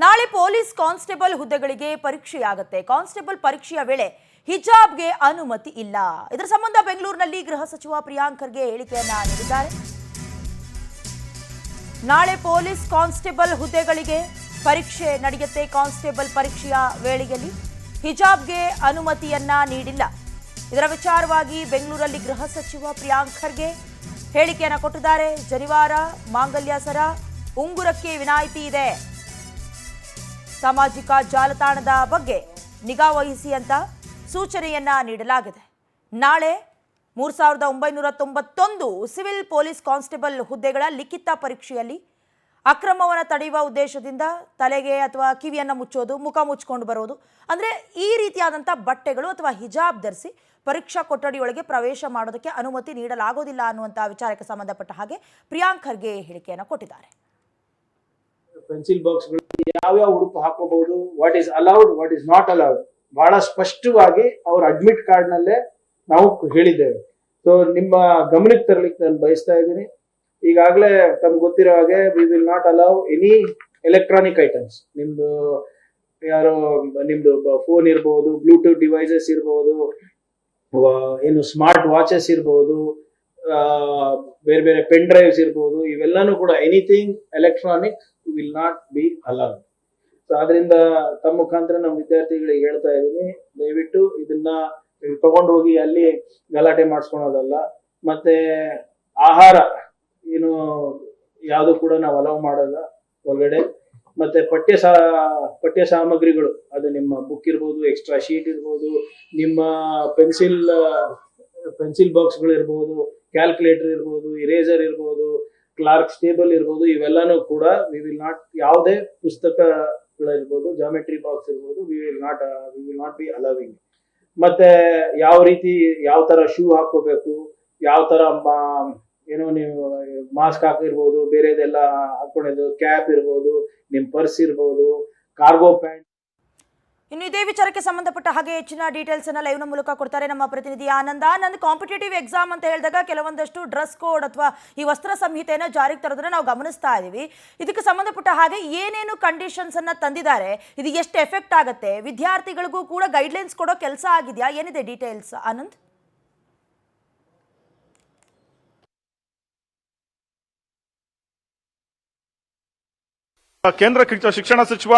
ನಾಳೆ police constable ಹುದ್ದೆಗಳಿಗೆ ಪರೀಕ್ಷೆಯಾಗುತ್ತೆ. Constable ಪರೀಕ್ಷೆಯ ವೇಳೆ ಹಿಜಾಬ್ಗೆ ಅನುಮತಿ ಇಲ್ಲ. ಇದರ ಸಂಬಂಧ ಬೆಂಗಳೂರಿನಲ್ಲಿ ಗೃಹ ಸಚಿವ ಪ್ರಿಯಾಂಕ್ ಖರ್ಗೆ ಹೇಳಿಕೆಯನ್ನ ನೀಡಿದ್ದಾರೆ. ನಾಳೆ ಪೊಲೀಸ್ ಕಾನ್ಸ್ಟೇಬಲ್ ಹುದ್ದೆಗಳಿಗೆ ಪರೀಕ್ಷೆ ನಡೆಯುತ್ತೆ. ಕಾನ್ಸ್ಟೇಬಲ್ ಪರೀಕ್ಷೆಯ ವೇಳೆಯಲ್ಲಿ ಹಿಜಾಬ್ಗೆ ಅನುಮತಿಯನ್ನ ನೀಡಿಲ್ಲ. ಇದರ ವಿಚಾರವಾಗಿ ಬೆಂಗಳೂರಲ್ಲಿ ಗೃಹ ಸಚಿವ ಪ್ರಿಯಾಂಕ್ ಖರ್ಗೆ ಹೇಳಿಕೆಯನ್ನ ಕೊಟ್ಟಿದ್ದಾರೆ. ಜನಿವಾರ, ಮಾಂಗಲ್ಯ ಸರ, ಉಂಗುರಕ್ಕೆ ವಿನಾಯಿತಿ ಇದೆ. ಸಾಮಾಜಿಕ ಜಾಲತಾಣದ ಬಗ್ಗೆ ನಿಗಾ ವಹಿಸಿ ಅಂತ ಸೂಚನೆಯನ್ನ ನೀಡಲಾಗಿದೆ. ನಾಳೆ 3991 ಸಿವಿಲ್ ಪೊಲೀಸ್ ಕಾನ್ಸ್ಟೇಬಲ್ ಹುದ್ದೆಗಳ ಲಿಖಿತ ಪರೀಕ್ಷೆಯಲ್ಲಿ ಅಕ್ರಮವನ್ನು ತಡೆಯುವ ಉದ್ದೇಶದಿಂದ ತಲೆಗೆ ಅಥವಾ ಕಿವಿಯನ್ನು ಮುಚ್ಚೋದು, ಮುಖ ಮುಚ್ಕೊಂಡು ಬರೋದು, ಅಂದರೆ ಈ ರೀತಿಯಾದಂಥ ಬಟ್ಟೆಗಳು ಅಥವಾ ಹಿಜಾಬ್ ಧರಿಸಿ ಪರೀಕ್ಷಾ ಕೊಠಡಿಯೊಳಗೆ ಪ್ರವೇಶ ಮಾಡೋದಕ್ಕೆ ಅನುಮತಿ ನೀಡಲಾಗೋದಿಲ್ಲ ಅನ್ನುವಂಥ ವಿಚಾರಕ್ಕೆ ಸಂಬಂಧಪಟ್ಟ ಹಾಗೆ ಪ್ರಿಯಾಂಕ್ ಖರ್ಗೆ ಹೇಳಿಕೆಯನ್ನು ಕೊಟ್ಟಿದ್ದಾರೆ. ಪೆನ್ಸಿಲ್ ಬಾಕ್ಸ್ ಯಾವ್ಯಾವ ಉಡುಪು ಹಾಕೋಬಹುದು, what is allowed, what is not allowed ಬಹಳ ಸ್ಪಷ್ಟವಾಗಿ ಅವ್ರ ಅಡ್ಮಿಟ್ ಕಾರ್ಡ್ ನಲ್ಲೇ ನಾವು ಹೇಳಿದ್ದೇವೆ. ಸೊ ನಿಮ್ಮ ಗಮನಕ್ಕೆ ತರಲಿಕ್ಕೆ ನಾನು ಬಯಸ್ತಾ ಇದ್ದೀನಿ. ಈಗಾಗಲೇ ತಮ್ಗೆ ಗೊತ್ತಿರೋ ಹಾಗೆ we will not allow any electronic items. ನಿಮ್ದು ಫೋನ್ ಇರ್ಬೋದು, ಬ್ಲೂಟೂತ್ ಡಿವೈಸಸ್ ಇರ್ಬೋದು, ಏನು ಸ್ಮಾರ್ಟ್ ವಾಚಸ್ ಇರ್ಬೋದು, ಬೇರೆ ಬೇರೆ ಪೆನ್ ಡ್ರೈವ್ಸ್ ಇರ್ಬೋದು, ಇವೆಲ್ಲಾನು ಕೂಡ anything electronic will not be allowed. So ಆದ್ರಿಂದ ತಮ್ಮ ಮುಖಾಂತರ ನಮ್ಮ ವಿದ್ಯಾರ್ಥಿಗಳಿಗೆ ಹೇಳ್ತಾ ಇದ್ದೀನಿ, ದಯವಿಟ್ಟು ಇದನ್ನ ತಗೊಂಡು ಹೋಗಿ ಅಲ್ಲಿ ಗಲಾಟೆ ಮಾಡಿಸ್ಕೊಳೋದಲ್ಲ. ಮತ್ತೆ ಆಹಾರ ಏನು ಯಾವುದು ಕೂಡ ನಾವು ಅಲೌ ಮಾಡಲ್ಲ ಹೊರಗಡೆ. ಮತ್ತೆ ಪಠ್ಯ ಸಾಮಗ್ರಿಗಳು, ಅದು ನಿಮ್ಮ ಬುಕ್ ಇರ್ಬೋದು, ಎಕ್ಸ್ಟ್ರಾ ಶೀಟ್ ಇರ್ಬೋದು, ನಿಮ್ಮ ಪೆನ್ಸಿಲ್ ಬಾಕ್ಸ್ಗಳು ಇರ್ಬೋದು, ಕ್ಯಾಲ್ಕುಲೇಟರ್ ಇರ್ಬೋದು, ಇರೇಸರ್ ಇರ್ಬೋದು, ಕ್ಲಾರ್ಕ್ಸ್ ಟೇಬಲ್ ಇರ್ಬೋದು, ಇವೆಲ್ಲಾನು ಕೂಡ ವಿ ವಿಲ್ ನಾಟ್, ಯಾವುದೇ ಪುಸ್ತಕಗಳಿರ್ಬೋದು, ಜಾಮೆಟ್ರಿ ಬಾಕ್ಸ್ ಇರ್ಬೋದು, ವಿ ವಿಲ್ ನಾಟ್ ಬಿ ಅಲವಿಂಗ್. ಮತ್ತೆ ಯಾವ ತರ ಶೂ ಹಾಕೋಬೇಕು, ಯಾವ ತರ ಏನೋ ನೀವು ಮಾಸ್ಕ್ ಹಾಕಿರ್ಬೋದು, ಬೇರೆದೆಲ್ಲ ಹಾಕೊಂಡಿದ್ದು, ಕ್ಯಾಪ್ ಇರ್ಬೋದು, ನಿಮ್ ಪರ್ಸ್ ಇರ್ಬೋದು, ಕಾರ್ಗೋ ಪ್ಯಾಂಟ್. ಇನ್ನು ಇದೇ ವಿಚಾರಕ್ಕೆ ಸಂಬಂಧಪಟ್ಟ ಹಾಗೆ ಹೆಚ್ಚಿನ ಡೀಟೇಲ್ಸ್ ಅನ್ನ ಲೈವ್ನ ಮೂಲಕ ಕೊಡ್ತಾರೆ ನಮ್ಮ ಪ್ರತಿನಿಧಿ ಆನಂದ. ನನ್ನ ಕಾಂಪಿಟೇಟಿವ್ ಎಕ್ಸಾಮ್ ಅಂತ ಹೇಳಿದಾಗ ಕೆಲವೊಂದಷ್ಟು ಡ್ರೆಸ್ ಕೋಡ್ ಅಥವಾ ಈ ವಸ್ತ್ರ ಸಂಹಿತೆಯನ್ನು ಜಾರಿಗೆ ತರೋದನ್ನ ನಾವು ಗಮನಿಸ್ತಾ ಇದ್ದೀವಿ. ಇದಕ್ಕೆ ಸಂಬಂಧಪಟ್ಟ ಹಾಗೆ ಏನೇನು ಕಂಡೀಷನ್ಸ್ ಅನ್ನ ತಂದಿದ್ದಾರೆ, ಇದು ಎಷ್ಟು ಎಫೆಕ್ಟ್ ಆಗುತ್ತೆ, ವಿದ್ಯಾರ್ಥಿಗಳಿಗೂ ಕೂಡ ಗೈಡ್ಲೈನ್ಸ್ ಕೊಡೋ ಕೆಲಸ ಆಗಿದೆಯಾ, ಏನಿದೆ ಡೀಟೇಲ್ಸ್ ಆನಂದ್? ಕೇಂದ್ರ ಶಿಕ್ಷಣ ಸಚಿವ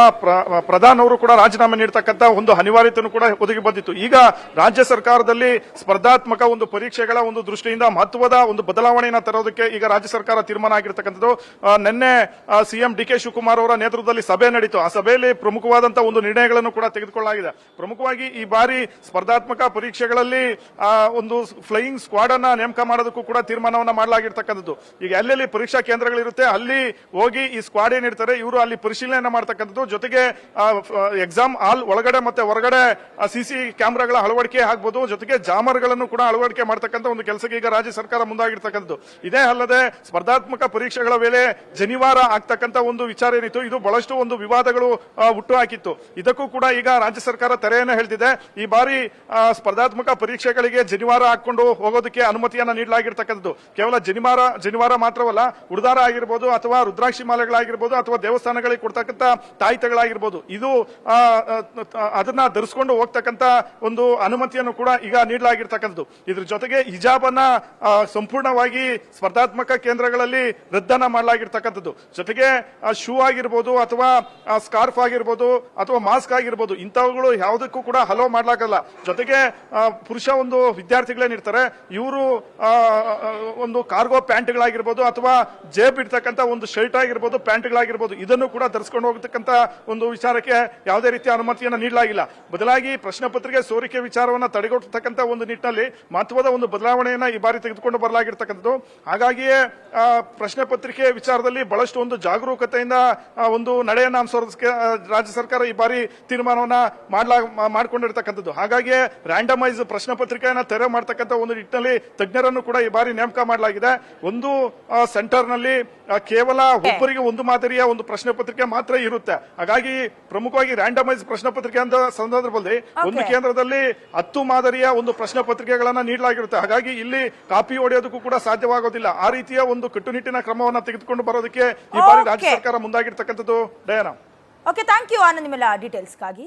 ಪ್ರಧಾನ್ ಅವರು ಕೂಡ ರಾಜೀನಾಮೆ ನೀಡತಕ್ಕಂತ ಒಂದು ಅನಿವಾರ್ಯತೆಯನ್ನು ಕೂಡ ಒದಗಿ ಬಂದಿತ್ತು. ಈಗ ರಾಜ್ಯ ಸರ್ಕಾರದಲ್ಲಿ ಸ್ಪರ್ಧಾತ್ಮಕ ಒಂದು ಪರೀಕ್ಷೆಗಳ ಒಂದು ದೃಷ್ಟಿಯಿಂದ ಮಹತ್ವದ ಒಂದು ಬದಲಾವಣೆಯನ್ನು ತರೋದಕ್ಕೆ ಈಗ ರಾಜ್ಯ ಸರ್ಕಾರ ತೀರ್ಮಾನ ಆಗಿರತಕ್ಕಂಥದ್ದು. ನಿನ್ನೆ ಸಿಎಂ ಡಿ ಕೆ ಶಿವಕುಮಾರ್ ಅವರ ನೇತೃತ್ವದಲ್ಲಿ ಸಭೆ ನಡೀತು. ಆ ಸಭೆಯಲ್ಲಿ ಪ್ರಮುಖವಾದಂತಹ ಒಂದು ನಿರ್ಣಯಗಳನ್ನು ಕೂಡ ತೆಗೆದುಕೊಳ್ಳಲಾಗಿದೆ. ಪ್ರಮುಖವಾಗಿ ಈ ಬಾರಿ ಸ್ಪರ್ಧಾತ್ಮಕ ಪರೀಕ್ಷೆಗಳಲ್ಲಿ ಒಂದು ಫ್ಲೈಯಿಂಗ್ ಸ್ಕ್ವಾಡ್ ಅನ್ನ ನೇಮಕ ಮಾಡೋದಕ್ಕೂ ಕೂಡ ತೀರ್ಮಾನವನ್ನ ಮಾಡಲಾಗಿರ್ತಕ್ಕಂಥದ್ದು. ಈಗ ಎಲ್ಲೆಲ್ಲಿ ಪರೀಕ್ಷಾ ಕೇಂದ್ರಗಳಿರುತ್ತೆ ಅಲ್ಲಿ ಹೋಗಿ ಈ ಸ್ಕ್ವಾಡ್ ಏನಿರ್ತಾರೆ ಇವರು ಅಲ್ಲಿ ಪರಿಶೀಲನೆ ಮಾಡತಕ್ಕಂಥದ್ದು. ಜೊತೆಗೆ ಎಕ್ಸಾಮ್ ಹಾಲ್ ಒಳಗಡೆ ಮತ್ತೆ ಹೊರಗಡೆ ಸಿಸಿ ಕ್ಯಾಮೆರಾಗಳ ಅಳವಡಿಕೆ ಆಗ್ಬಹುದು. ಜೊತೆಗೆ ಜಾಮರ್ಗಳನ್ನು ಕೂಡ ಅಳವಡಿಕೆ ಮಾಡತಕ್ಕಂಥ ಒಂದು ಕೆಲಸಕ್ಕೆ ಈಗ ರಾಜ್ಯ ಸರ್ಕಾರ ಮುಂದಾಗಿರ್ತಕ್ಕಂಥದ್ದು. ಇದೇ ಅಲ್ಲದೆ ಸ್ಪರ್ಧಾತ್ಮಕ ಪರೀಕ್ಷೆಗಳ ವೇಳೆ ಜನಿವಾರ ಆಗ್ತಕ್ಕಂಥ ಒಂದು ವಿಚಾರ ಏನಿತ್ತು, ಇದು ಬಹಳಷ್ಟು ಒಂದು ವಿವಾದಗಳು ಹುಟ್ಟು ಹಾಕಿತ್ತು. ಇದಕ್ಕೂ ಕೂಡ ಈಗ ರಾಜ್ಯ ಸರ್ಕಾರ ತೆರೆಯನ್ನು ಹೇಳ್ತಿದೆ. ಈ ಬಾರಿ ಸ್ಪರ್ಧಾತ್ಮಕ ಪರೀಕ್ಷೆಗಳಿಗೆ ಜನಿವಾರ ಹಾಕೊಂಡು ಹೋಗೋದಕ್ಕೆ ಅನುಮತಿಯನ್ನ ನೀಡಲಾಗಿರ್ತಕ್ಕಂಥದ್ದು. ಕೇವಲ ಜನಿವಾರ ಮಾತ್ರವಲ್ಲ, ಉಡುದಾರ ಆಗಿರ್ಬೋದು ಅಥವಾ ರುದ್ರಾಕ್ಷಿ ಮಾಲೆಗಳಾಗಿರ್ಬೋದು ಅಥವಾ ದೇವಸ್ಥಾನಗಳಿಗೆ ಕೊಡ್ತಕ್ಕಂಥ ತಾಯಿತಗಳಾಗಿರ್ಬೋದು, ಇದು ಅದನ್ನ ಧರಿಸಿಕೊಂಡು ಹೋಗ್ತಕ್ಕಂಥ ಒಂದು ಅನುಮತಿಯನ್ನು ಕೂಡ ಈಗ ನೀಡಲಾಗಿರ್ತಕ್ಕಂಥದ್ದು. ಇದ್ರ ಜೊತೆಗೆ ಹಿಜಾಬ್ ಅನ್ನ ಸಂಪೂರ್ಣವಾಗಿ ಸ್ಪರ್ಧಾತ್ಮಕ ಕೇಂದ್ರಗಳಲ್ಲಿ ರದ್ದನ್ನ ಮಾಡಲಾಗಿರ್ತಕ್ಕಂಥದ್ದು. ಜೊತೆಗೆ ಶೂ ಆಗಿರ್ಬೋದು ಅಥವಾ ಸ್ಕಾರ್ಫ್ ಆಗಿರ್ಬೋದು ಅಥವಾ ಮಾಸ್ಕ್ ಆಗಿರ್ಬೋದು, ಇಂಥವುಗಳು ಯಾವುದಕ್ಕೂ ಕೂಡ ಹಲೋ ಮಾಡಲಾಗಲ್ಲ. ಜೊತೆಗೆ ಪುರುಷ ಒಂದು ವಿದ್ಯಾರ್ಥಿಗಳೇನಿರ್ತಾರೆ ಇವರು ಒಂದು ಕಾರ್ಗೋ ಪ್ಯಾಂಟ್ಗಳಾಗಿರ್ಬೋದು ಅಥವಾ ಜೇಬ್ ಇಡ್ತಕ್ಕಂಥ ಒಂದು ಶರ್ಟ್ ಆಗಿರ್ಬೋದು, ಪ್ಯಾಂಟ್ಗಳಾಗಿರ್ಬೋದು, ಇದನ್ನು ಕೂಡ ಧರಿಸಿಕೊಂಡು ಹೋಗತಕ್ಕಂತ ಒಂದು ವಿಚಾರಕ್ಕೆ ಯಾವುದೇ ರೀತಿಯ ಅನುಮತಿಯನ್ನು ನೀಡಲಾಗಿಲ್ಲ. ಬದಲಾಗಿ ಪ್ರಶ್ನೆ ಪತ್ರಿಕೆ ಸೋರಿಕೆ ವಿಚಾರವನ್ನು ತಡೆಗಟ್ಟತಕ್ಕಂತ ಒಂದು ನಿಟ್ಟಿನಲ್ಲಿ ಮಹತ್ವದ ಒಂದು ಬದಲಾವಣೆಯನ್ನ ಈ ಬಾರಿ ತೆಗೆದುಕೊಂಡು ಬರಲಾಗಿರ್ತಕ್ಕಂಥದ್ದು. ಹಾಗಾಗಿಯೇ ಪ್ರಶ್ನೆ ಪತ್ರಿಕೆ ವಿಚಾರದಲ್ಲಿ ಬಹಳಷ್ಟು ಒಂದು ಜಾಗರೂಕತೆಯಿಂದ ಒಂದು ನಡೆಯನ್ನ ಅನುಸರಿಸಕ್ಕೆ ರಾಜ್ಯ ಸರ್ಕಾರ ಈ ಬಾರಿ ತೀರ್ಮಾನವನ್ನ ಮಾಡಿಕೊಂಡಿರ್ತಕ್ಕಂಥದ್ದು. ಹಾಗಾಗಿ ರ್ಯಾಂಡಮೈಸ್ ಪ್ರಶ್ನೆ ಪತ್ರಿಕೆಯನ್ನ ತೆರೆ ಮಾಡತಕ್ಕಂಥ ಒಂದು ನಿಟ್ಟಿನಲ್ಲಿ ತಜ್ಞರನ್ನು ಕೂಡ ಈ ಬಾರಿ ನೇಮಕ ಮಾಡಲಾಗಿದೆ. ಒಂದು ಸೆಂಟರ್ ನಲ್ಲಿ ಕೇವಲ ಒಬ್ಬರಿಗೆ ಒಂದು ಮಾದರಿಯ ಒಂದು ಪ್ರಶ್ನೆ ಪತ್ರಿಕೆ ಮಾತ್ರ ಇರುತ್ತೆ. ಹಾಗಾಗಿ ಪ್ರಮುಖವಾಗಿ ರ್ಯಾಂಡಮೈಸ್ ಪ್ರಶ್ನೆ ಪತ್ರಿಕೆ ಅಂತ ಸಂದರ್ಭದಲ್ಲಿ ಒಂದು ಕೇಂದ್ರದಲ್ಲಿ 10 ಮಾದರಿಯ ಒಂದು ಪ್ರಶ್ನೆ ಪತ್ರಿಕೆಗಳನ್ನ ನೀಡಲಾಗಿರುತ್ತೆ. ಹಾಗಾಗಿ ಇಲ್ಲಿ ಕಾಪಿ ಹೊಡೆಯೋದಕ್ಕೂ ಕೂಡ ಸಾಧ್ಯವಾಗೋದಿಲ್ಲ. ಆ ರೀತಿಯ ಒಂದು ಕಟ್ಟುನಿಟ್ಟಿನ ಕ್ರಮವನ್ನು ತೆಗೆದುಕೊಂಡು ಬರೋದಕ್ಕೆ ಈ ಬಾರಿ ರಾಜ್ಯ ಸರ್ಕಾರ ಮುಂದಾಗಿರ್ತಕ್ಕಂಥದ್ದು. Diana. Okay, thank you Anand, ನಿಮ್ಮೆಲ್ಲ ಡೀಟೇಲ್ಸ್ಗಾಗಿ.